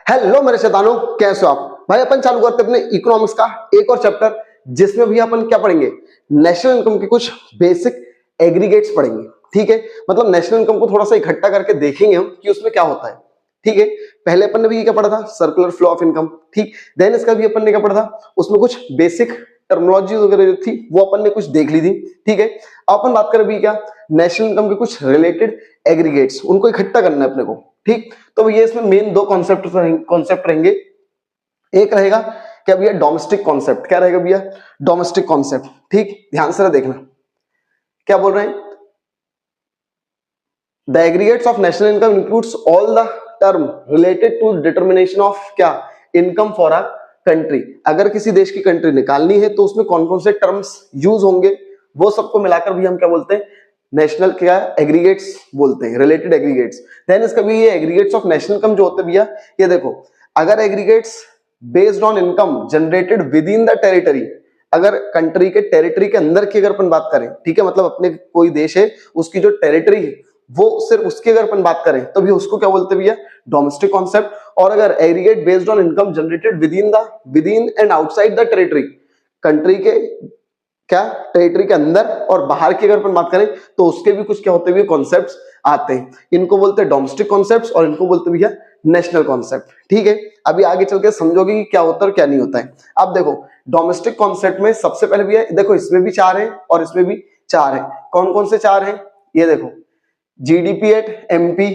Hello मेरे शैतानों, कैसे हो आप भाई। अपन चालू करते अपने इकोनॉमिक्स का एक और चैप्टर, जिसमें भी अपन क्या पढ़ेंगे, नेशनल इनकम के कुछ बेसिक एग्रीगेट्स पढ़ेंगे। ठीक है, मतलब नेशनल इनकम को थोड़ा सा इकट्ठा करके देखेंगे हम कि उसमें क्या होता है। ठीक है, पहले अपन ने भी क्या पढ़ा था, सर्कुलर फ्लो ऑफ इनकम। ठीक, देन इसका भी अपन ने क्या पढ़ा था, उसमें कुछ बेसिक टर्मिनोलॉजी वगैरह जो थी वो अपन ने कुछ देख ली थी। ठीक है, अब अपन बात करें भी क्या, नेशनल इनकम के कुछ रिलेटेड एग्रीगेट्स, उनको इकट्ठा करना है अपने को। ठीक, तो भैया इसमें मेन दो कॉन्सेप्ट रहेंगे। एक रहेगा क्या भैया, डोमेस्टिक कॉन्सेप्ट। क्या रहेगा भैया, डोमेस्टिक कॉन्सेप्ट। ठीक, ध्यान से देखना क्या बोल रहे हैं। The aggregates of national income includes all the term related to determination of क्या, इनकम फॉर अ कंट्री। अगर किसी देश की कंट्री निकालनी है तो उसमें कौन कौन से टर्म्स यूज होंगे, वो सबको मिलाकर भी हम क्या बोलते हैं, नेशनल क्या एग्रीगेट्स बोलते हैं, रिलेटेड एग्रीगेट्स। देन इसका भी ये एग्रीगेट्स ऑफ नेशनल इनकम जो होते हैं भैया, ये देखो, अगर aggregates based on income generated with in the territory, अगर कंट्री के टेरिटरी के अंदर की अगर अपन बात करें, ठीक है, मतलब अपने कोई देश है उसकी जो टेरिटरी है वो सिर्फ उसकी अगर अपन बात करें तो भी उसको क्या बोलते हैं भैया, डोमेस्टिक कॉन्सेप्ट। और अगर aggregate based on income generated with in and outside the territory, country के क्या टेरिटरी के अंदर और बाहर की अगर अपन बात करें तो उसके भी कुछ क्या होते हुए कॉन्सेप्ट्स आते हैं। इनको बोलते हैं डोमेस्टिक कॉन्सेप्ट्स और इनको बोलते हैं भैया नेशनल कॉन्सेप्ट। ठीक है, अभी आगे चल के समझोगे कि क्या होता है और क्या नहीं होता है। अब देखो, डोमेस्टिक कॉन्सेप्ट में सबसे पहले भैया देखो, इसमें भी चार है और इसमें भी चार है। कौन कौन से चार है, ये देखो, GDP at MP,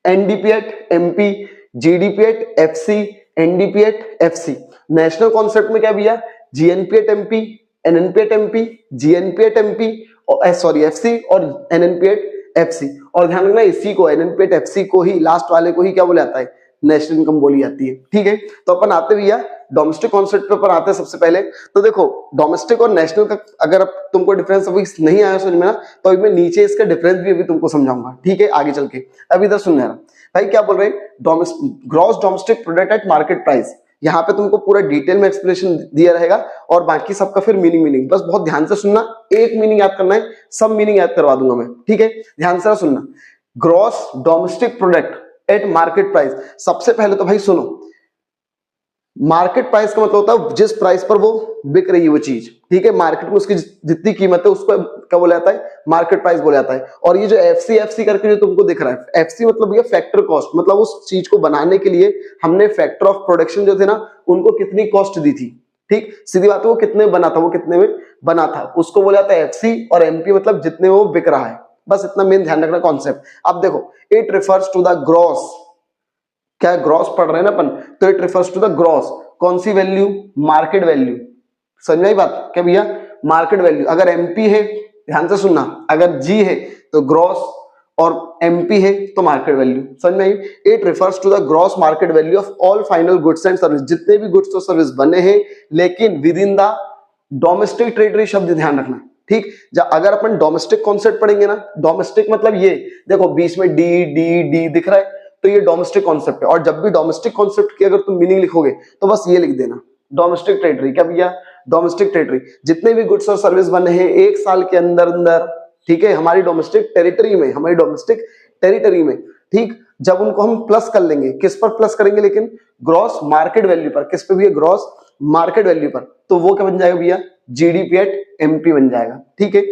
NDP at MP, GDP at FC, NDP at FC. National concept में क्या भैया, GNP at MP, NNP at MP, GNP at MP, sorry FC, और एनएनपी एट एफसी। और ध्यान रखना, इसी को एनएनपी एट एफसी को ही, लास्ट वाले को ही क्या बोला जाता है, नेशनल इनकम बोली जाती है। ठीक है, तो अपन आते भैया डोमेस्टिक कॉन्सेप्ट पर आते हैं सबसे पहले। तो देखो, डोमेस्टिक और नेशनल का अगर अब तुमको डिफरेंस अभी नहीं आया समझ में ना, तो अभी मैं नीचे इसका डिफरेंस भी अभी तुमको समझाऊंगा। ठीक है, आगे चल के अभी इधर सुनना है भाई, क्या बोल रहे हैं, gross domestic product at market price. यहाँ पे तुमको पूरा डिटेल में एक्सप्लेनेशन दिया रहेगा और बाकी सबका फिर मीनिंग, बस बहुत ध्यान से सुनना, एक मीनिंग याद करना है, सब मीनिंग याद करवा दूंगा मैं। ठीक है, ध्यान से सुनना, gross domestic product at market price. सबसे पहले तो भाई सुनो, मार्केट प्राइस का मतलब होता है जिस प्राइस पर वो बिक रही है वो चीज। ठीक है, मार्केट में उसकी जितनी कीमत है उसको क्या बोला जाता है, मार्केट प्राइस बोला जाता है। और ये जो एफसी करके जो तुमको दिख रहा है, एफसी मतलब ये फैक्टर कॉस्ट, मतलब उस चीज को बनाने के लिए हमने फैक्टर ऑफ प्रोडक्शन जो थे ना, उनको कितनी कॉस्ट दी थी। ठीक, सीधी बात है, वो कितने बना था, वो कितने में बना था, उसको बोला जाता है एफसी। और एमपी मतलब जितने वो बिक रहा है, बस इतना मेन ध्यान रखना कॉन्सेप्ट। अब देखो, it refers to the gross, क्या ग्रॉस पढ़ रहे हैं ना अपन, तो it refers to the gross, कौन सी वैल्यू, मार्केट वैल्यू। समझ में आई बात, क्या भैया, मार्केट वैल्यू। अगर एमपी है, ध्यान से सुनना, अगर जी है तो ग्रॉस और एमपी है तो मार्केट वैल्यू। समझ में आई। It refers to the gross market value of all final goods and service, जितने भी गुड्स और सर्विस बने हैं, लेकिन within the domestic territory, शब्द ध्यान रखना। ठीक, अगर अपन डोमेस्टिक कॉन्सेप्ट पढ़ेंगे ना, डोमेस्टिक मतलब ये देखो, बीच में डी डी डी दिख रहा है, तो ये डोमेस्टिक कॉन्सेप्ट है। और जब भी डोमेस्टिक कॉन्सेप्ट की अगर तुम मीनिंग लिखोगे तो बस ये लिख देना, डोमेस्टिक टेरिटरी। क्या भैया, डोमेस्टिक टेरिटरी, जितने भी गुड्स और सर्विस बने हैं एक साल के अंदर अंदर, ठीक है, हमारी डोमेस्टिक टेरिटरी में, हमारी डोमेस्टिक टेरिटरी में। ठीक, जब उनको हम प्लस कर लेंगे, किस पर प्लस करेंगे, लेकिन ग्रॉस मार्केट वैल्यू पर। किस पे भी, ग्रॉस मार्केट वैल्यू पर, तो वो क्या बन जाएगा भैया, जीडीपी एट एमपी बन जाएगा। ठीक है,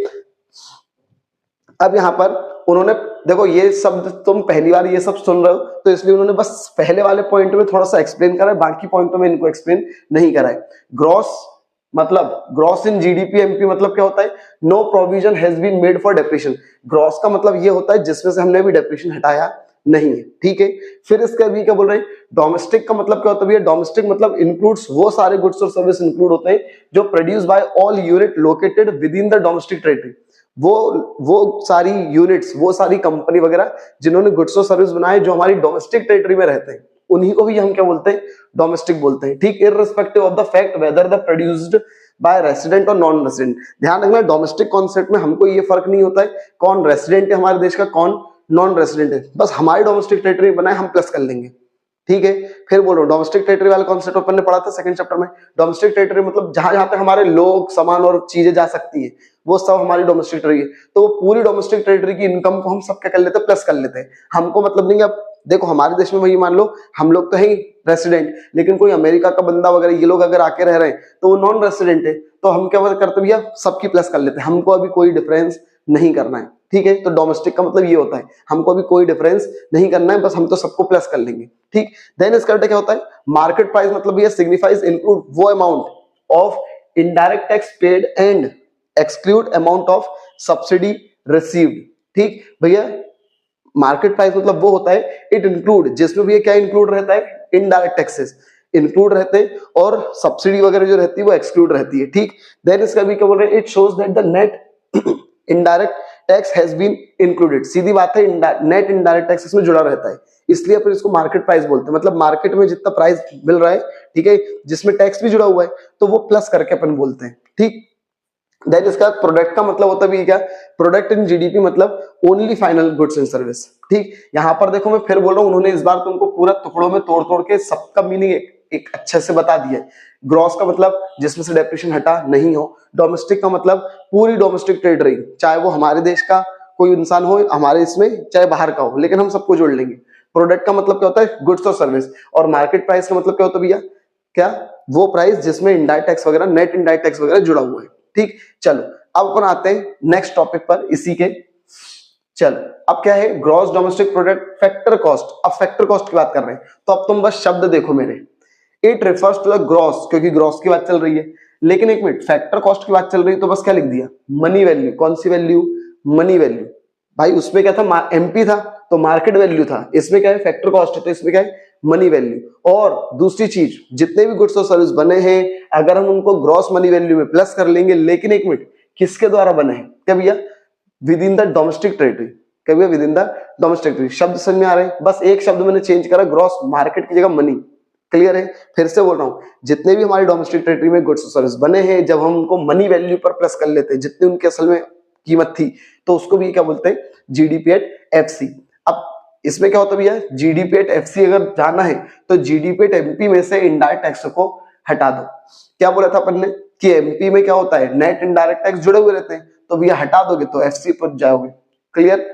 अब यहां पर उन्होंने देखो, ये शब्द तुम पहली बार ये सब सुन रहे हो तो इसलिए उन्होंने बस पहले वाले पॉइंट में थोड़ा सा एक्सप्लेन करा है, बाकी पॉइंटों में इनको एक्सप्लेन नहीं करा है। ग्रॉस मतलब, ग्रॉस इन जीडीपी एमपी मतलब क्या होता है, no provision has been made for depreciation. Gross का मतलब ये होता है जिसमें से हमने अभी डेप्रिसिएशन हटाया नहीं है। ठीक है, फिर इसका भी क्या बोल रहे हैं, डोमेस्टिक का मतलब क्या होता है, डोमेस्टिक मतलब इंक्लूड्स वो सारे गुड्स और सर्विस इंक्लूड होते हैं जो produce by all unit located with in the domestic territory. वो सारी यूनिट्स, वो सारी कंपनी वगैरह जिन्होंने गुड्स और सर्विस बनाए जो हमारी डोमेस्टिक टेरिटरी में रहते हैं, उन्हीं को भी हम क्या बोलते हैं, डोमेस्टिक बोलते हैं। ठीक, irrespective of the fact whether the produced by resident और नॉन रेसिडेंट। ध्यान रखना, डोमेस्टिक कॉन्सेप्ट में हमको ये फर्क नहीं होता है कौन रेसिडेंट है हमारे देश का, कौन नॉन रेसिडेंट है, बस हमारी डोमेस्टिक टेरिटरी बनाए हम प्लस कर लेंगे। ठीक है, फिर बोलो, डोमेस्टिक टेरिटरी वाला कॉन्सेप्ट अपन ने पढ़ा था सेकंड चैप्टर में। डोमेस्टिक टेरिटरी मतलब जहां जहां पे हमारे लोग, सामान और चीजें जा सकती है, वो सब हमारी डोमेस्टिक टेरिटरी है। तो वो पूरी डोमेस्टिक टेरिटरी की इनकम को हम सब क्या कर लेते हैं, प्लस कर लेते हैं। हमको मतलब नहीं अब देखो हमारे देश में वही मान लो हम लोग तो है रेसिडेंट, लेकिन कोई अमेरिका का बंदा वगैरह ये लोग अगर आके रह रहे हैं तो वो नॉन रेसिडेंट है, तो हम क्या करते भैया सबकी प्लस कर लेते हैं, हमको अभी कोई डिफरेंस नहीं करना है। ठीक है, तो डोमेस्टिक का मतलब ये होता है हमको अभी कोई डिफरेंस नहीं करना है, बस हम तो सबको प्लस कर लेंगे। ठीक, देन इसका बेटा क्या होता है मार्केट प्राइस, मतलब ये सिग्निफाइज इंक्लूड वो amount of indirect tax paid and exclude amount of subsidy received. ठीक भैया, मार्केट प्राइस मतलब वो होता है इट इंक्लूड, जिसमें भी क्या इंक्लूड रहता है इनडायरेक्ट टैक्सेस इंक्लूड रहते हैं और सब्सिडी वगैरह जो रहती है वो एक्सक्लूड रहती है। ठीक, देन इसका भी क्या बोल रहे हैं it shows that the net indirect tax has been included. सीधी बात है, नेट इनडायरेक्ट टैक्स इसमें जुड़ा रहता है, इसलिए अपन इसको मार्केट प्राइस बोलते हैं। मतलब मार्केट में जितना प्राइस मिल रहा है, ठीक है, जिसमें टैक्स भी जुड़ा हुआ है, तो वो प्लस करके अपन बोलते हैं। ठीक, देन इसका प्रोडक्ट का मतलब होता भी क्या, प्रोडक्ट इन जीडीपी मतलब only final goods and service. ठीक, यहां पर देखो मैं फिर बोल रहा हूं, उन्होंने इस बार तुमको पूरा टुकड़ों में तोड़ तोड़ के सबका मीनिंग एक अच्छे से बता दिया है। ग्रॉस का मतलब जिसमें से डेप्रिसिएशन हटा नहीं हो, डोमेस्टिक का मतलब पूरी डोमेस्टिक ट्रेड रही, चाहे वो हमारे देश का कोई इंसान हो हमारे इसमें, चाहे बाहर का हो, लेकिन हम सबको जोड़ लेंगे। प्रोडक्ट का मतलब क्या होता है गुड्स और सर्विस, और मार्केट प्राइस का मतलब क्या होता है भैया, क्या वो प्राइस जिसमें इनडायरेक्ट टैक्स वगैरह, नेट इनडायरेक्ट टैक्स वगैरह जुड़ा हुआ है। ठीक, चलो अब अपन आते हैं नेक्स्ट टॉपिक पर इसी के। चलो अब क्या है gross domestic product factor cost. अब फैक्टर कॉस्ट की बात कर रहे हैं, तो अब तुम बस शब्द देखो मेरे, it refers to the gross, क्योंकि ग्रॉस की बात चल रही है। लेकिन एक मिनट, फैक्टर कॉस्ट की बात चल रही है तो बस क्या लिख दिया मनी वैल्यू। कौन सी वैल्यू, मनी वैल्यू। भाई उसमें क्या था एमपी था तो मार्केट वैल्यू था, इसमें क्या है फैक्टर कॉस्ट है तो इसमें क्या है मनी वैल्यू। और दूसरी चीज, जितने भी गुड्स और सर्विस बने हैं अगर हम उनको ग्रॉस मनी वैल्यू में प्लस कर लेंगे, लेकिन एक मिनट किसके द्वारा बने हैं, क्या भैया with in the domestic territory. क्या भैया with in the domestic territory. शब्द समझ में आ रहे हैं, बस एक शब्द मैंने चेंज करा, ग्रॉस मार्केट की जगह मनी। क्लियर है, फिर से बोल रहा हूं, जितने भी हमारी डोमेस्टिक टेरिटरी में गुड्स और सर्विस बने हैं जब हम उनको मनी वैल्यू पर प्लस कर लेते हैं जितनी उनके असल में कीमत थी, तो उसको भी क्या बोलते हैं जीडीपी एट एफसी। अब इसमें क्या होता है भैया, जीडीपी एट एफसी अगर जाना है तो जीडीपी एट एमपी में से इनडायरेक्ट टैक्स को हटा दो। क्या बोला था अपन ने कि एमपी में क्या होता है नेट इनडायरेक्ट टैक्स जुड़े हुए रहते हैं, तो भैया हटा दोगे तो एफसी पर जाओगे। क्लियर।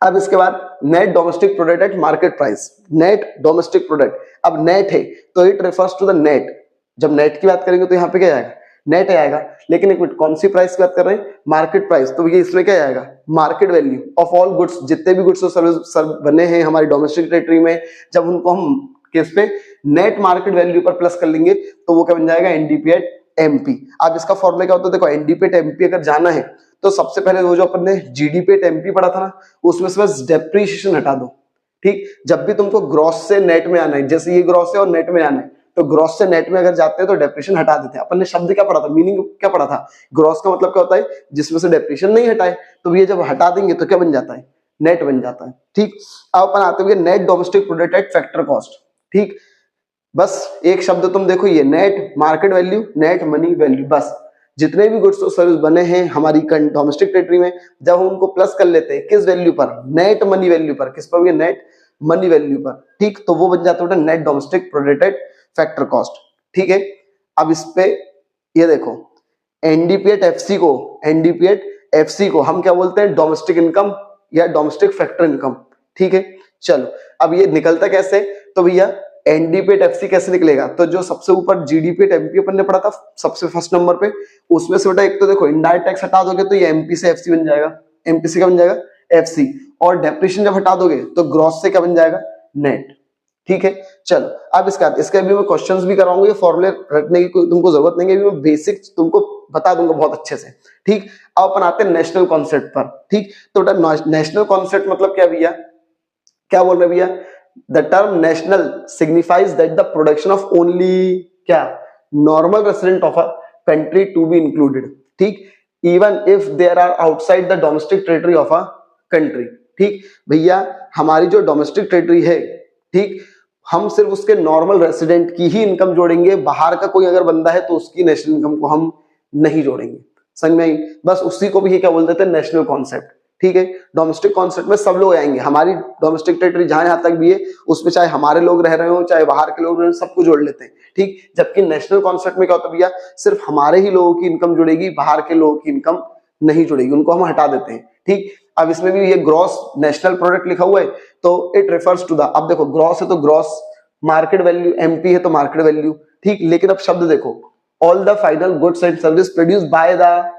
अब इसके बाद net domestic product at market price. Net domestic product, अब नेट है तो it refers to the net. जब नेट की बात करेंगे तो यहाँ पे क्या आएगा नेट आएगा, लेकिन एक मिनट कौन सी प्राइस की बात कर रहे हैं मार्केट प्राइस, तो ये इसमें क्या आएगा market value of all goods. जितने भी गुड्स और सर्विस बने हैं हमारी डोमेस्टिक टेरिटरी में, जब उनको हम किस पे नेट मार्केट वैल्यू पर प्लस कर लेंगे तो वो क्या बन जाएगा एनडीपी एट एमपी। अब इसका फॉर्मूला क्या होता है, देखो एनडीपी एट एमपी अगर जाना है तो सबसे पहले वो जो अपन ने जीडीपी एट एमपी पढ़ा था ना, उसमें से बस डेप्रीशिएशन हटा दो। ठीक, जब भी तुमको ग्रॉस से नेट में आना है, जैसे ये ग्रॉस है और नेट में आना है, तो ग्रॉस से नेट में अगर जाते हैं तो डेप्रिसिएशन हटा देते हैं। अपन ने शब्द क्या पढ़ा था, मीनिंग क्या पढ़ा था, ग्रॉस का मतलब क्या होता है जिसमें से डेप्रिसिएशन नहीं हटाए, तो ये जब हटा देंगे तो क्या बन जाता है नेट बन जाता है। ठीक, अब अपन आते हुए net domestic product at factor cost. ठीक, बस एक शब्द तुम देखो, ये net market value net money value, बस जितने भी गुड्स और सर्विस बने हैं हमारी डोमेस्टिक टेरिटरी में जब हम उनको प्लस कर लेते हैं किस वैल्यू पर, नेट मनी वैल्यू पर। किस पर, नेट मनी वैल्यू पर। ठीक, तो वो बन जाता है net domestic product at factor cost. ठीक है, अब इस पे ये देखो एनडीपी एट एफसी को, एनडीपी एट एफसी को हम क्या बोलते हैं डोमेस्टिक इनकम या डोमेस्टिक फैक्टर इनकम। ठीक है, चलो अब ये निकलता कैसे, तो भैया एनडीपी एट एफसी कैसे निकलेगा, तो जो सबसे ऊपर जीडीपी एट एमपी अपन ने पढ़ा था सबसे फर्स्ट नंबर पे, उसमें से बेटा एक तो देखो इनडायरेक्ट टैक्स हटा दोगे तो ये एमपी से एफसी बन जाएगा, एमपी से क्या बन जाएगा एफसी, और डेप्रिसिएशन जब हटा दोगे तो ग्रॉस से क्या बन जाएगा नेट। ठीक है, चलो अब इसके अभी मैं क्वेश्चंस भी कराऊंगा, ये फॉर्मूले रटने की कोई तुमको जरूरत नहीं है, अभी मैं बेसिक तुमको बता दूंगा बहुत अच्छे से। ठीक, अब अपन आते हैं नेशनल कॉन्सेप्ट पर। ठीक, तो बेटा नेशनल कॉन्सेप्ट मतलब क्या भैया, क्या बोल रहे भैया, the term national signifies that the production of only क्या normal resident of a country to be included. ठीक, even if there are outside the domestic territory of a country. ठीक भैया, हमारी जो डोमेस्टिक टेरिटरी है, ठीक, हम सिर्फ उसके नॉर्मल रेसिडेंट की ही इनकम जोड़ेंगे, बाहर का कोई अगर बंदा है तो उसकी नेशनल इनकम को हम नहीं जोड़ेंगे। समझ में आई, बस उसी को भी क्या बोल देते हैं नेशनल कॉन्सेप्ट। ठीक है, डोमेस्टिक कॉन्सेप्ट में सब लोग आएंगे, हमारी डोमेस्टिक टेरिटरी जहां तक भी है उसमें चाहे हमारे लोग रह रहे हो चाहे बाहर के लोग रह रहे हो, सबको जोड़ लेते हैं। ठीक, जबकि नेशनल कॉन्सेप्ट में क्या होता है भैया, सिर्फ हमारे ही लोगों की इनकम जुड़ेगी, बाहर के लोगों की इनकम नहीं जुड़ेगी, उनको हम हटा देते हैं। ठीक, अब इसमें भी ये ग्रॉस नेशनल प्रोडक्ट लिखा हुआ है तो इट रेफर्स टू द, अब देखो ग्रॉस है तो ग्रॉस, मार्केट वैल्यू, एमपी है तो मार्केट वैल्यू, ठीक। लेकिन अब शब्द देखो, all the final goods and service produce by the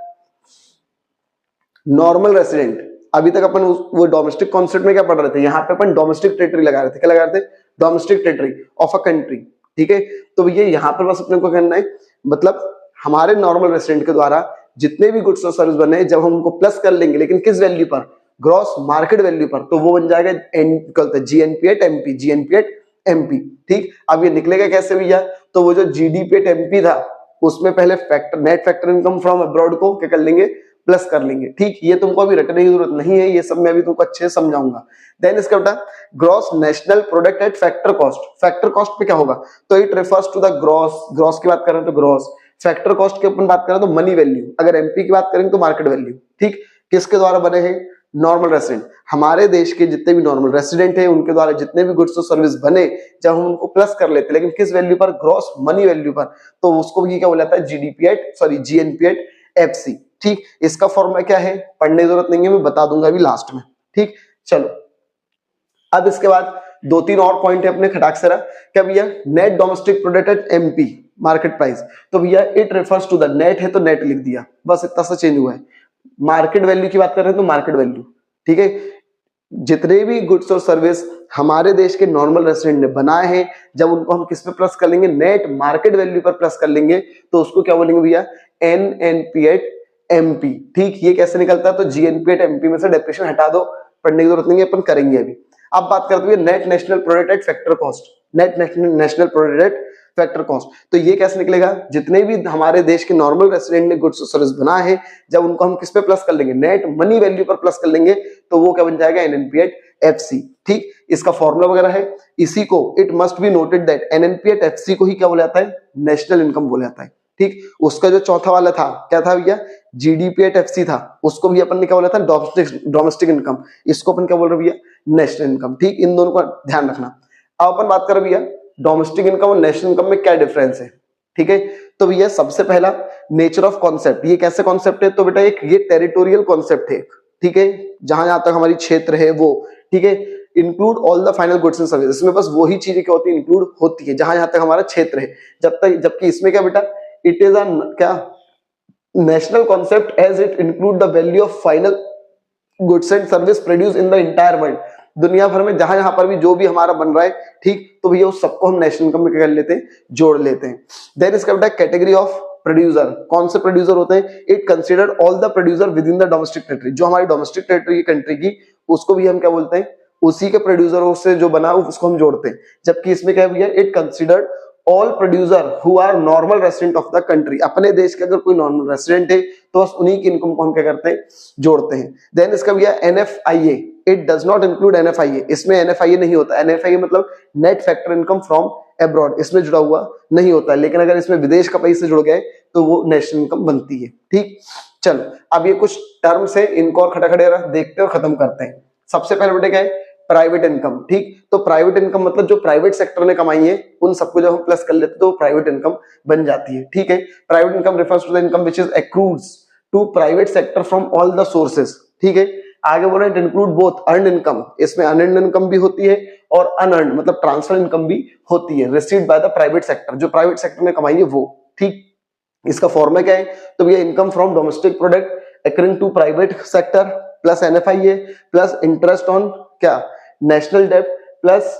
normal resident. अभी तक अपन वो डोमेस्टिक कॉन्सेप्ट में क्या पढ़ रहे थे, यहाँ पे अपन डोमेस्टिक टेरिटरी लगा रहे थे, क्या लगा रहे थे, domestic territory of a country, ठीक है। तो ये यहाँ पर बस अपने को करना है, मतलब हमारे नॉर्मल रेसिडेंट के द्वारा जितने भी गुड्स और सर्विस बने, जब हम उनको प्लस कर लेंगे, लेकिन किस वैल्यू पर, ग्रॉस मार्केट वैल्यू पर, तो वो बन जाएगा GNP at MP, GNP at MP, ठीक। अब ये निकलेगा कैसे भैया, तो वो जो जीडीपी एट एमपी था उसमें पहले factor, net factor income from abroad को क्या कर लेंगे, प्लस कर लेंगे, ठीक। ये तुमको अभी रटने की जरूरत नहीं है, ये सब मैं अभी तुमको अच्छे से समझाऊंगा। देन इसका बेटा gross national product at factor cost, factor cost पे क्या होगा, तो it refers to the gross, gross की बात करें तो ग्रॉस, फैक्टर कॉस्ट की अपन बात करें तो मनी वैल्यू, अगर एमपी की बात करें तो मार्केट वैल्यू, ठीक। किसके द्वारा बने हैं, नॉर्मल रेसिडेंट, हमारे देश के जितने भी नॉर्मल रेसिडेंट हैं उनके द्वारा जितने भी गुड्स और सर्विस बने, जब हम उनको प्लस कर लेते, लेकिन किस वैल्यू पर, ग्रॉस मनी वैल्यू पर, तो उसको ये क्या बोला जाता है, GDP at, sorry GNP at FC, ठीक। इसका फॉर्मूला क्या है, पढ़ने की जरूरत नहीं है, मैं बता दूंगा अभी लास्ट में, ठीक। चलो अब इसके बाद दो तीन और पॉइंट है अपने खटाक से रहा, क्या भैया, net domestic product at MP market price, तो भैया it refers to the, net है तो नेट लिख दिया, बस इतना सा चेंज हुआ है। मार्केट वैल्यू की बात कर रहे हैं तो मार्केट वैल्यू, ठीक है। जितने भी गुड्स और सर्विस हमारे देश के नॉर्मल रेसिडेंट ने बनाए हैं, जब उनको हम किस पे प्लस कर लेंगे, नेट मार्केट वैल्यू पर प्लस कर लेंगे, तो उसको क्या बोलेंगे भैया, एनएनपी एट एमपी, ठीक। ये कैसे निकलता है, तो जीएनपी एट एमपी में से डेप्रेशन हटा दो, पढ़ने की जरूरत नहीं है, अपन करेंगे अभी। अब बात करते हुए net national product at factor cost, net national product at factor cost, तो ये कैसे निकलेगा, जितने भी हमारे देश के नॉर्मल रेसिडेंट ने गुड्स और सर्विस बनाए हैं, जब उनको हम किस पे प्लस कर लेंगे, नेट मनी वैल्यू पर प्लस कर लेंगे, तो वो क्या बन जाएगा, एनएनपी एट एफसी, ठीक। इसका फॉर्मूला वगैरह है, इसी को it must be noted that NNP at FC को ही क्या बोला जाता है, नेशनल इनकम बोला जाता है, ठीक। उसका जो चौथा वाला था क्या था भैया, जीडीपी एट एफसी था, उसको भी अपन ने क्या बोला था, डोमेस्टिक इनकम, इसको अपन क्या बोल रहे भैया, नेशनल इनकम, ठीक। इन दोनों का ध्यान रखना। अब अपन बात करें भैया डोमेस्टिक इनकम और नेशनल इनकम में क्या डिफरेंस है, ठीक है। तो भैया सबसे पहला नेचर ऑफ कॉन्सेप्ट, ये कैसे कॉन्सेप्ट है, तो बेटा एक ये टेरिटोरियल कॉन्सेप्ट है, ठीक है, जहां जहां तक हमारी क्षेत्र है वो, ठीक है। Include all the final goods and service, इसमें बस वही चीजें क्या होती है, इंक्लूड होती है जहां जहां तक हमारा क्षेत्र है, जब तक, जबकि इसमें क्या बेटा, इट इज अ क्या national concept as it include the value of final goods and service produce in the entire world, दुनिया भर में जहां जहां पर भी जो भी हमारा बन रहा है, ठीक, तो भैया उस सबको हम नेशनल इनकम में क्या कर लेते हैं, जोड़ लेते हैं। देन इसका बेटा कैटेगरी ऑफ प्रोड्यूसर, कौन से प्रोड्यूसर होते हैं, it consider all the producer with in the domestic territory, जो हमारी डोमेस्टिक टेरिटरी कंट्री की, उसको भी हम क्या बोलते हैं, उसी के प्रोड्यूसरों से जो बना उसको हम जोड़ते हैं। जबकि इसमें क्या भैया, it considered all producer who are normal resident of the country, अपने देश के अगर कोई नॉर्मल रेसिडेंट है तो बस उन्हीं की इनकम को हम क्या करते हैं, जोड़ते हैं। देन इसका भैया NFIA, it does not include NFIA, इसमें एनएफआईए नहीं होता, एनएफआईए मतलब net factor income from abroad, इसमें जुड़ा हुआ नहीं होता है, लेकिन अगर इसमें विदेश का पैसे जुड़ गए तो वो नेशनल इनकम बनती है, ठीक। चलो अब ये कुछ टर्म्स है, इनको और खड़े देखते और खत्म करते हैं। सबसे पहले बेटे क्या है, प्राइवेट इनकम, ठीक। तो प्राइवेट इनकम मतलब जो प्राइवेट सेक्टर ने कमाई है उन सबको जब हम प्लस कर लेते तो प्राइवेट इनकम बन जाती है, ठीक है। Private income refers to the income which is accrues to private sector from all the sources, ठीक है। आगे बोल रहे हैं इंक्लूड बोथ अर्न इनकम, इसमें अर्न इनकम भी होती है और अनअर्न मतलब ट्रांसफर इनकम भी होती है, received by the private sector, जो प्राइवेट सेक्टर ने कमाई है वो, ठीक। इसका फॉर्मूला क्या है, तो भैया income from domestic product accruing to private sector plus NFIA plus interest on क्या नेशनल डेब्ट plus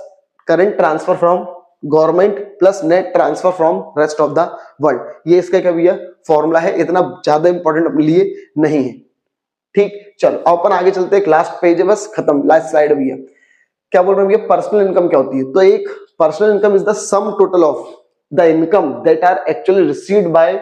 current transfer from government plus net transfer from rest of the world, ये इसका क्या भैया फॉर्मूला है, इतना ज्यादा इंपॉर्टेंट अपने लिए नहीं है, ठीक। चलो अपन आगे चलते हैं, लास्ट पेज है बस, खत्म, लास्ट स्लाइड भैया। क्या बोल रहे हैं भैया, पर्सनल इनकम क्या होती है, तो एक personal income is the sum total of the income that are actually received by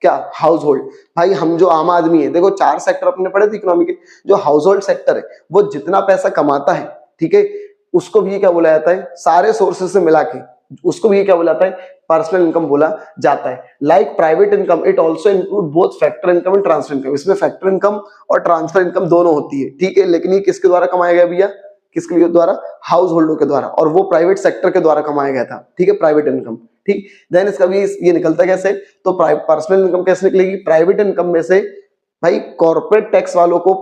क्या हाउस होल्ड। भाई हम जो आम आदमी है, देखो 4 सेक्टर अपने पढ़े थे इकोनॉमी के, जो हाउस होल्ड सेक्टर है वो जितना पैसा कमाता है, ठीक है, उसको भी क्या बोला जाता है, सारे सोर्सेस से मिला के उसको भी क्या बोला जाता है, पर्सनल इनकम बोला जाता है। Like private income it also include both factor income and transfer income, इसमें फैक्टर इनकम और ट्रांसफर इनकम दोनों होती है, ठीक है। लेकिन ये किसके द्वारा कमाया गया भैया, किसके द्वारा, हाउस होल्डर के द्वारा, और वो प्राइवेट सेक्टर के द्वारा कमाया गया था, ठीक है, प्राइवेट इनकम, ठीक। देन इसका भी ये निकलता कैसे, तो पर्सनल इनकम कैसे निकलेगी, प्राइवेट इनकम में से भाई कॉर्पोरेट टैक्स वालों को,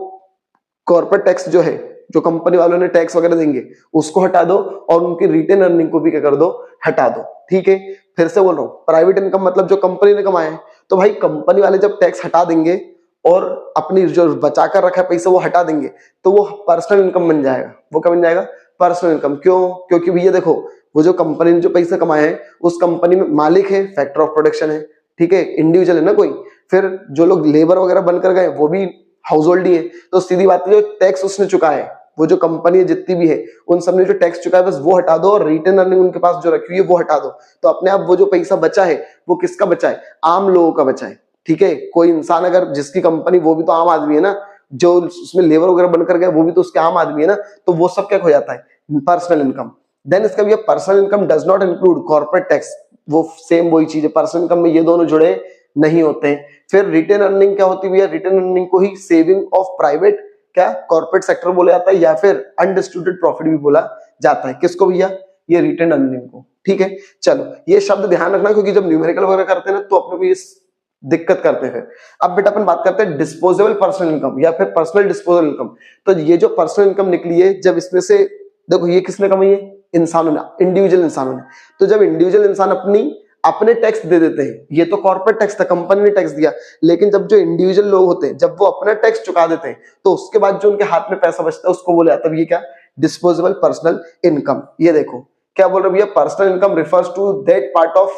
कॉर्पोरेट टैक्स जो है जो कंपनी वालों ने टैक्स वगैरह देंगे उसको हटा दो और उनकी रिटेन अर्निंग को भी क्या कर दो, हटा दो। ठीक है, फिर से बोल रहा हूँ, प्राइवेट इनकम मतलब जो कंपनी ने कमाया है, तो भाई कंपनी वाले जब टैक्स हटा देंगे और अपनी जो बचा कर रखा है पैसा वो हटा देंगे, तो वो पर्सनल इनकम बन जाएगा। वो क्या बन जाएगा, पर्सनल इनकम। क्यों? क्योंकि भैया देखो, वो जो कंपनी ने जो पैसा कमाया है उस कंपनी में मालिक है, फैक्टर ऑफ प्रोडक्शन है, ठीक है, इंडिविजुअल है ना कोई, फिर जो लोग लेबर वगैरह बनकर गए वो भी हाउस होल्ड ही है, तो सीधी बात है जो टैक्स उसने चुकाया है, वो जो कंपनी जितनी भी है उन सब ने जो टैक्स चुका है बस वो हटा दो और रिटर्न अर्निंग उनके पास जो रखी हुई है वो हटा दो, तो अपने आप वो जो पैसा बचा है वो किसका बचा है, आम लोगों का बचा है। ठीक है, कोई इंसान अगर जिसकी कंपनी, वो भी तो आम आदमी है ना, जो उसमें लेबर वगैरह बनकर गया वो भी तो उसके आम आदमी है ना, तो वो सब क्या हो जाता है, पर्सनल इनकम। देन इसका भी personal income does not include corporate tax, वो सेम वही चीज है, पर्सनल इनकम में ये दोनों जुड़े नहीं होते हैं। फिर रिटेन अर्निंग क्या होती है, रिटेन अर्निंग को ही सेविंग ऑफ प्राइवेट क्या कॉर्पोरेट सेक्टर बोला जाता है, या फिर अनडिस्ट्रीब्यूटेड प्रॉफिट भी बोला जाता है। किसको भैया, ये रिटेन अर्निंग को। ठीक है, चलो ये शब्द ध्यान रखना, क्योंकि जब न्यूमेरिकल वगैरह करते हैं ना तो अपने को ये दिक्कत करते हैं। अब बेटा अपन बात करते हैं डिस्पोजेबल पर्सनल इनकम या फिर पर्सनल डिस्पोजेबल इनकम। तो ये जो पर्सनल इनकम निकली है, जब इसमें से देखो ये किसने कमाई है, इंसानों ने, इंडिविजुअल इंसानों ने। तो जब इंडिविजुअल इंसान अपने टैक्स दे देते हैं, ये तो कॉर्पोरेट टैक्स था, कंपनी ने टैक्स दिया, लेकिन जब जो इंडिविजुअल लोग होते हैं जब वो अपना टैक्स चुका देते हैं तो उसके बाद जो उनके हाथ में पैसा बचता है उसको बोले जाता है ये क्या, डिस्पोजेबल पर्सनल इनकम। ये देखो क्या बोल रहे भैया, personal income refers to that part of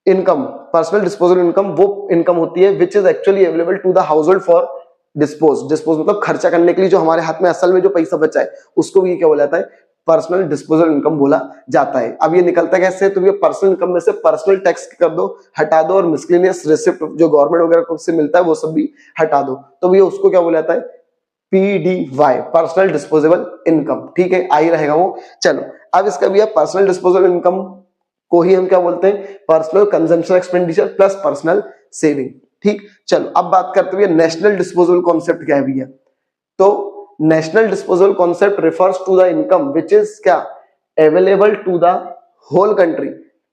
income, personal disposable income वो इनकम होती है which is actually available to the household for dispose मतलब खर्चा करने के लिए, जो हमारे हाथ में असल में जो पैसा बचा है उसको भी क्या बोला जाता है, पर्सनल डिस्पोजेबल इनकम बोला जाता है। अब ये निकलता कैसे, तो ये पर्सनल इनकम में से पर्सनल टैक्स कर दो, हटा दो, और मिसलेनियस रिसिप्ट जो गवर्नमेंट वगैरह से मिलता है वो सब भी हटा दो, तो ये उसको क्या बोला जाता है, PDY, पर्सनल डिस्पोजेबल इनकम। ठीक है, आई रहेगा वो। चलो अब इसका भी पर्सनल डिस्पोजेबल इनकम को ही हम क्या बोलते हैं, personal consumption expenditure plus personal saving. ठीक, चलो अब बात करते हुए नेशनल डिस्पोजेबल कॉन्सेप्ट क्या है भैया। तो national disposable concept refers to the income which is क्या, available to the whole country.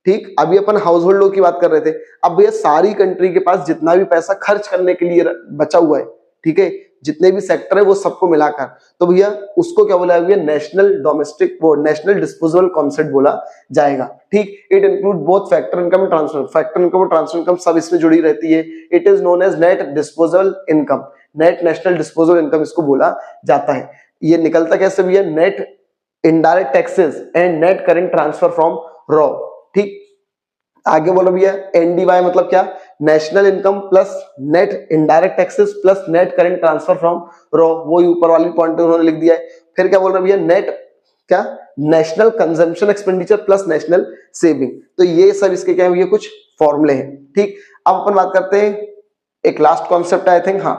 ठीक, अभी अपन हाउस होल्ड लोग की बात कर रहे थे, अब भैया सारी कंट्री के पास जितना भी पैसा खर्च करने के लिए बचा हुआ है, ठीक है, जितने भी सेक्टर है वो सबको मिलाकर, तो भैया उसको क्या बोला गया, नेशनल डोमेस्टिक, वो नेशनल डिस्पोजेबल कॉन्सेप्ट बोला जाएगा। ठीक, it include both factor income and transfer, factor income और ट्रांसफर इनकम सब इसमें जुड़ी रहती है। It is known as net disposable income, net national disposable income इसको बोला जाता है। ये निकलता कैसे भैया, net indirect taxes and net current transfer from row. ठीक, आगे बोलो भैया, NDY मतलब क्या, national income plus net indirect taxes plus net current transfer from raw, वो ऊपर वाली पॉइंट उन्होंने लिख दिया है। फिर क्या बोल रहे भैया, नेट क्या, national consumption expenditure plus national saving. तो ये सब इसके क्या है, ये कुछ फॉर्मूले हैं। ठीक, अब अपन बात करते हैं एक लास्ट कॉन्सेप्ट आई थिंक, हाँ,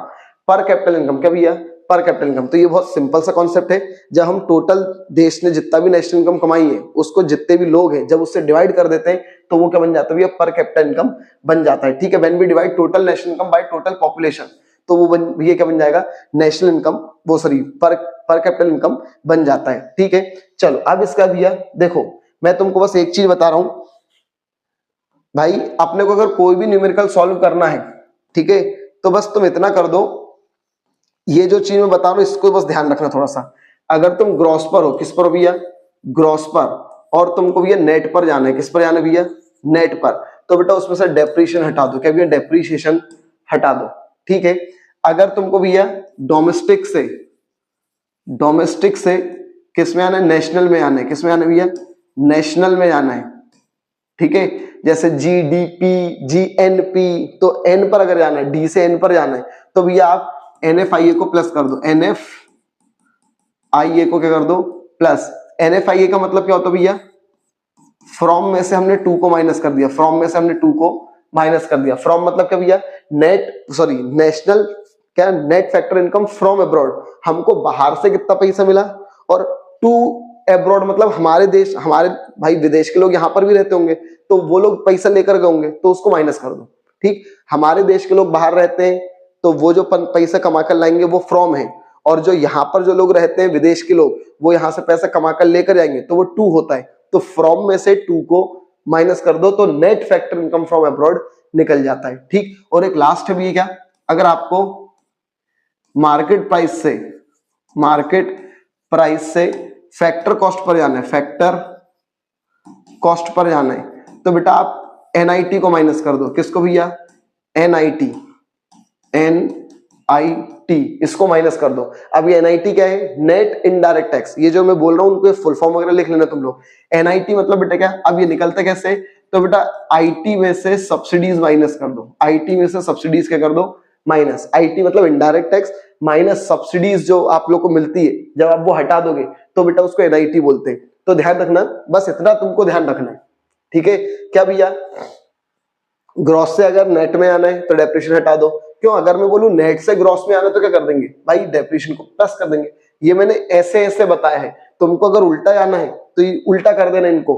पर कैपिटल इनकम। क्या भैया, पर कैपिटल इनकम। तो ये बहुत सिंपल सा कॉन्सेप्ट है, जब हम टोटल देश ने जितना भी नेशनल इनकम कमाई है उसको जितने भी लोग हैं जब उससे डिवाइड कर देते हैं तो वो क्या बन जाता है भैया, पर कैपिटल इनकम बन जाता है। ठीक है, when we divide total national income by total population, तो वो भैया क्या बन जाएगा, नेशनल इनकम, वो सॉरी पर कैपिटल इनकम बन जाता है। ठीक है, चलो अब इसका भैया देखो, मैं तुमको बस एक चीज बता रहा हूं भाई, अपने को अगर कोई भी न्यूमेरिकल सॉल्व करना है, ठीक है, तो बस तुम इतना कर दो, ये जो चीज मैं बता रहा हूं इसको बस ध्यान रखना थोड़ा सा। अगर तुम ग्रॉस पर हो, किस पर हो भैया, ग्रॉस पर, और तुमको भैया नेट पर जाना है, किस पर जाना है भैया, नेट पर, तो बेटा उसमें से डेप्रीशिएशन हटा दो। क्या भैया, डेप्रीशिएशन हटा दो। ठीक है, अगर तुमको भैया डोमेस्टिक से किस में आना है, नेशनल में आना है, किस में आना है भैया, नेशनल में आना है। ठीक है, जैसे GDP, GNP, तो N पर अगर जाना है, D से N पर जाना है, तो भैया आप NFIA को प्लस कर दो, NFIA को क्या कर दो, प्लस। NFIA का मतलब क्या होता है भैया, फ्रॉम में से हमने 2 को माइनस कर दिया, फ्रॉम में से हमने 2 को माइनस कर दिया। फ्रॉम मतलब क्या भैया, नेशनल क्या, net factor income from abroad, हमको बाहर से कितना पैसा मिला, और टू अब्रॉड मतलब हमारे देश, हमारे भाई विदेश के लोग यहाँ पर भी रहते होंगे तो वो लोग पैसा लेकर गए होंगे तो उसको माइनस कर दो। ठीक, हमारे देश के लोग बाहर रहते हैं तो वो जो पैसा कमा कर लाएंगे वो फ्रॉम है, और जो यहाँ पर जो लोग रहते हैं विदेश के लोग, वो यहाँ से पैसा कमा कर लेकर जाएंगे तो वो 2 होता है, तो फ्रॉम में से 2 को माइनस कर दो तो net factor income from abroad निकल जाता है। ठीक, और एक लास्ट है भी क्या, अगर आपको मार्केट प्राइस से फैक्टर कॉस्ट पर जाना है, फैक्टर कॉस्ट पर जाना है, तो बेटा आप एनआईटी को माइनस कर दो। किसको भैया? एनआईटी, एनआईटी इसको माइनस कर दो। अब ये एनआईटी क्या है? Net indirect tax. ये जो मैं बोल रहा हूं उनको फुल फॉर्म वगैरह लिख लेना तुम लोग। एनआईटी मतलब बेटा क्या? अब ये निकलता कैसे? तो बेटा आईटी में से सब्सिडीज माइनस कर दो, आईटी में से सब्सिडीज क्या कर दो? माइनस। आईटी मतलब इनडायरेक्ट टैक्स माइनस सब्सिडीज जो आप लोग को मिलती है, जब आप वो हटा दोगे तो बेटा उसको एनआईटी बोलते हैं। तो ध्यान रखना, बस इतना तुमको ध्यान रखना है, ठीक है? क्या भैया? ग्रॉस से अगर नेट में आना है तो डेप्रिसिएशन हटा दो। क्यों? अगर मैं बोलूं नेट से ग्रॉस में आना है तो क्या कर देंगे भाई? डेप्रिसिएशन को प्लस कर देंगे। ये मैंने ऐसे ऐसे बताया है, तुमको अगर उल्टा आना है तो ये उल्टा कर देना इनको,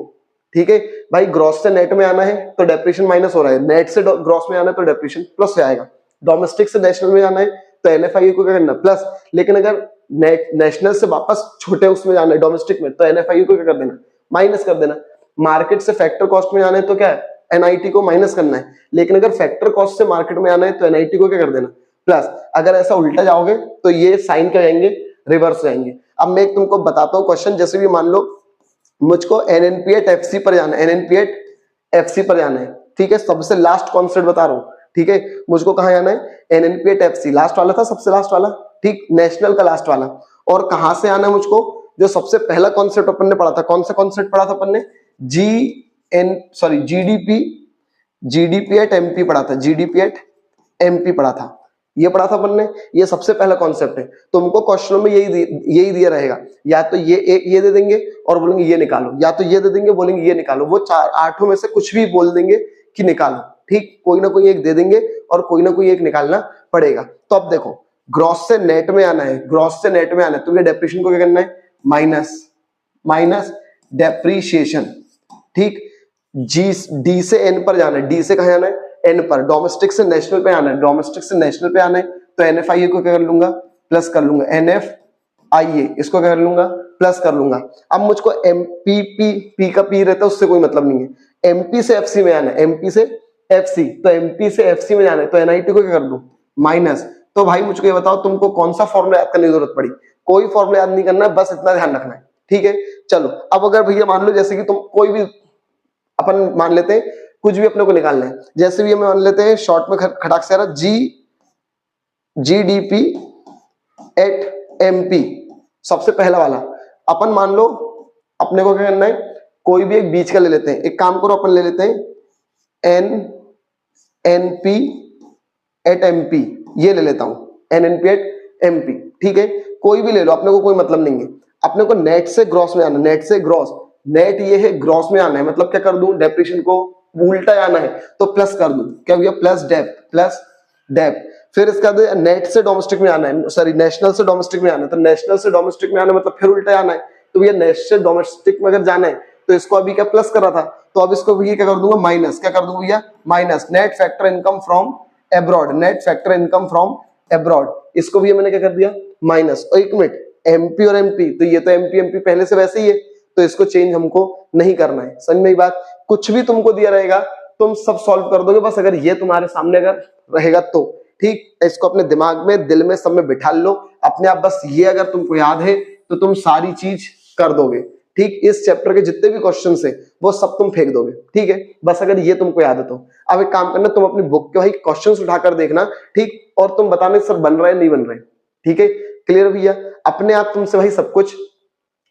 ठीक है भाई? ग्रॉस से नेट में आना है तो डेप्रिसिएशन माइनस हो रहा है, नेट से ग्रॉस में आना है तो डेप्रिसिएशन प्लस हो जाएगा। डोमेस्टिक से नेशनल में आना है तो एनएफआईए को क्या करना? प्लस। लेकिन अगर नेशनल से वापस छोटे उसमें जाना है डोमेस्टिक में, तो एनएफआईए को क्या कर देना? माइनस कर देना। मार्केट से फैक्टर कॉस्ट में जाना है तो क्या है? एनआईटी को माइनस करना है। लेकिन अगर फैक्टर कॉस्ट से मार्केट में आना है तो एनआईटी को क्या कर देना? प्लस। अगर ऐसा उल्टा जाओगे तो ये साइन क्या जाएंगे? रिवर्स जाएंगे। अब मैं तुमको बताता हूँ क्वेश्चन। जैसे भी मान लो मुझको एनएनपीएट एफसी पर जाना है, एनएनपीएट एफसी पर जाना है, ठीक है? सबसे लास्ट कॉन्सेप्ट बता रहा हूँ, ठीक है? मुझको कहाँ जाना है? एनएनपीएट एफसी लास्ट वाला था, सबसे लास्ट वाला, ठीक? नेशनल का लास्ट वाला। और कहां से आना है मुझको? जो सबसे पहला कॉन्सेप्ट अपन ने पढ़ा था, कौन सा कॉन्सेप्ट पढ़ा था अपन ने? जीडीपी एट एमपी पढ़ा था, जीडीपी एट एमपी पढ़ा था, ये पढ़ा था अपन ने। ये सबसे पहला कॉन्सेप्ट है। तुमको क्वेश्चनों में यही दिया रहेगा, या तो ये दे देंगे और बोलेंगे ये निकालो, या तो ये दे देंगे बोलेंगे ये निकालो। वो चार आठों में से कुछ भी बोल देंगे कि निकालो, ठीक? कोई ना कोई एक दे देंगे और कोई ना कोई एक निकालना पड़ेगा। तो अब देखो, ग्रॉस से नेट में आना है, ग्रॉस से नेट में आना है तो ये डेप्रिसिएशन को क्या करना है? माइनस डेप्रिसिएशन, ठीक? डी से एन पर जाना है, डी से कहां जाना है? एन पर। डोमेस्टिक से नेशनल पे आना है, डोमेस्टिक से नेशनल पे आना है तो एनएफआईए को क्या कर लूंगा? प्लस कर लूंगा। एनएफआईए इसको क्या कर लूंगा? प्लस कर लूंगा। अब मुझको एमपीपी, पी का पी रहता है उससे कोई मतलब नहीं है। एमपी से एफसी में आना है, एमपी से एफसी, तो एमपी से एफसी में जाना है तो एनआईटी को क्या कर दूं? माइनस। तो भाई मुझको ये बताओ तुमको कौन सा फॉर्मूला याद करने की जरूरत पड़ी? कोई फॉर्मूला याद नहीं करना है, बस इतना ध्यान रखना है, ठीक है? चलो अब अगर भैया मान लो जैसे कि तुम कोई भी, अपन मान लेते हैं कुछ भी अपने को निकालना है, जैसे भी हमें मान लेते हैं शॉर्ट में खटाक से आ रहा जीडीपी एट एमपी, सबसे पहला वाला। अपन मान लो अपने को क्या करना है? कोई भी एक बीच का ले लेते हैं। एक काम करो, अपन ले लेते हैं एनएनपी एट एमपी, ये ले लेता हूं, एनएनपी एट एमपी, ठीक है? कोई भी ले लो, अपने को कोई मतलब नहीं है। अपने को नेट से ग्रॉस में आना, नेट से ग्रॉस, नेट ये है, ग्रॉस में आना है, मतलब क्या कर दूं? डेप्रिसिएशन को उल्टा आना है तो प्लस कर दूं। क्या भैया? Plus dep. फिर इसका नेट से डोमेस्टिक में आना है, सॉरी नेशनल से डोमेस्टिक में आना है, तो नेशनल से डोमेस्टिक में आना मतलब फिर उल्टा आना है। तो भैया नेट से डोमेस्टिक में अगर जाना है तो इसको अभी क्या प्लस कर रहा था, तो अब इसको भैया क्या कर दूंगा? माइनस। क्या कर दूंगा भैया? Minus. Net factor income from abroad, net factor income from abroad, इसको भी मैंने क्या कर दिया? माइनस। और एक मिनट, एमपी और एमपी, तो ये तो एमपी पहले से वैसे ही है तो इसको चेंज हमको नहीं करना है। समझ में बात? कुछ भी तुमको दिया रहेगा तुम सब सॉल्व कर दोगे, बस अगर ये तुम्हारे सामने अगर रहेगा तो, ठीक? इसको अपने दिमाग में, दिल में, सब में बिठा लो अपने आप। बस ये अगर तुमको याद है तो तुम सारी चीज कर दोगे, ठीक? इस चैप्टर के जितने भी क्वेश्चन है वो सब तुम फेंक दोगे, ठीक है? बस अगर ये तुमको याद है तो। अब एक काम करना, तुम अपनी बुक के वही क्वेश्चन उठाकर देखना, ठीक? और तुम बताने सर बन रहा है नहीं बन रहे, ठीक है? क्लियर भैया? अपने आप तुमसे भाई सब कुछ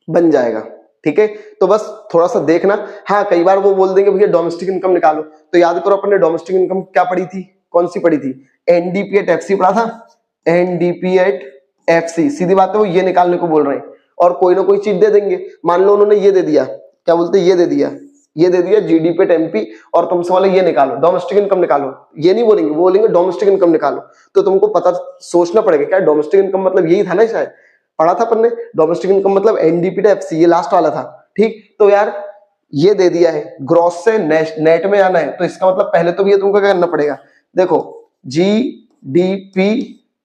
बन जाएगा, ठीक है? तो बस थोड़ा सा देखना। हाँ, कई बार वो बोल देंगे भैया डोमेस्टिक इनकम निकालो, तो याद करो अपन ने डोमेस्टिक इनकम क्या पढ़ी थी? कौन सी पढ़ी थी? एनडीपी एट एफसी पढ़ा था, एनडीपी एट एफसी। सीधी बात है, वो ये निकालने को बोल रहे हैं और कोई ना कोई चीज दे देंगे। मान लो उन्होंने ये दे दिया, क्या बोलते हैं? ये दे दिया जीडीपी एट एमपी, और तुमसे वाले ये निकालो, डोमेस्टिक इनकम निकालो। ये नहीं बोलेंगे, वो बोलेंगे डोमेस्टिक इनकम निकालो। तो तुमको पता सोचना पड़ेगा, क्या डोमेस्टिक इनकम मतलब यही था ना? शायद पढ़ा था अपन ने, डोमेस्टिक इनकम मतलब एनडीपी टू एफसी, ये लास्ट वाला था, ठीक? तो यार ये दे दिया है, ग्रॉस से नेट में आना है, तो इसका मतलब पहले तो ये तुमको क्या करना पड़ेगा? देखो जीडीपी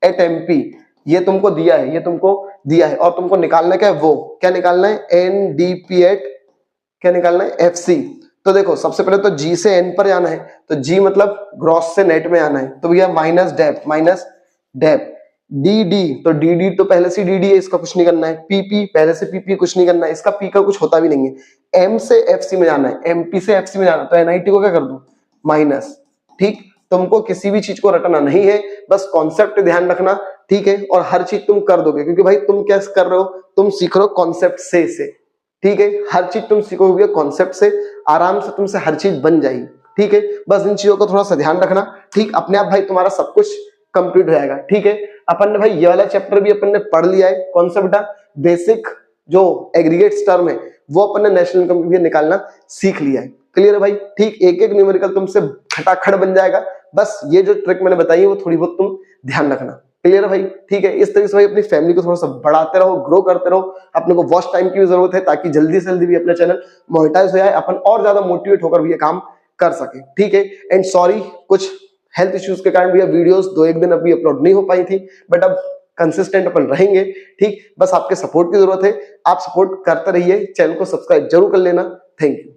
एट एमपी, ये तुमको दिया है, और तुमको निकालना क्या है? वो क्या निकालना है? एनडीपी एट क्या निकालना है? एफसी। तो देखो सबसे पहले तो जी से एन पर जाना है, तो जी मतलब ग्रॉस से नेट में आना है, तो भैया माइनस डेप। डी डी, तो डी डी तो पहले से डी डी है, इसका कुछ नहीं करना है। पीपी पहले से पीपी कुछ नहीं करना है, इसका पी का कुछ होता भी नहीं है। एम से एफ सी में जाना है, एमपी से एफ सी में जाना है, तो एनआईटी को क्या कर दूं माइनस। ठीक, तुमको किसी भी चीज को रटना नहीं है, बस कॉन्सेप्ट ध्यान रखना, ठीक है, और हर चीज तुम कर दोगे, क्योंकि भाई तुम क्या कर रहे हो, तुम सीख रहे हो कॉन्सेप्ट से, ठीक है, हर चीज तुम सीखोगे कॉन्सेप्ट से, आराम से तुमसे हर चीज बन जाएगी, ठीक है, बस इन चीजों का थोड़ा सा ध्यान रखना, ठीक, अपने आप भाई तुम्हारा सब कुछ कंप्लीट हो जाएगा, ठीक है। अपन ने भाई ये वाला चैप्टर भी अपन ने पढ़ लिया है, कौन सा बेटा, बेसिक जो एग्रीगेट्स टर्म है वो अपन ने नेशनल इनकम के लिए निकालना सीख लिया है, क्लियर है भाई, ठीक, एक एक न्यूमेरिकल तुमसे खटाखट बन जाएगा, बस ये जो ट्रिक मैंने बताई है वो थोड़ी बहुत तुम ध्यान रखना, क्लियर है भाई, ठीक है। इस तरीके से भाई अपनी फैमिली को थोड़ा सा बढ़ाते रहो, ग्रो करते रहो, अपने को वॉच टाइम की भी जरूरत है ताकि जल्दी से जल्दी भी अपना चैनल मोनेटाइज हो जाए, अपन और ज्यादा मोटिवेट होकर भी ये काम कर सके, ठीक है। एंड सॉरी, कुछ हेल्थ इश्यूज के कारण भी वीडियोस 2-1 दिन अभी अपलोड नहीं हो पाई थी, बट अब कंसिस्टेंट अपन रहेंगे, ठीक, बस आपके सपोर्ट की जरूरत है, आप सपोर्ट करते रहिए, चैनल को सब्सक्राइब जरूर कर लेना, थैंक यू।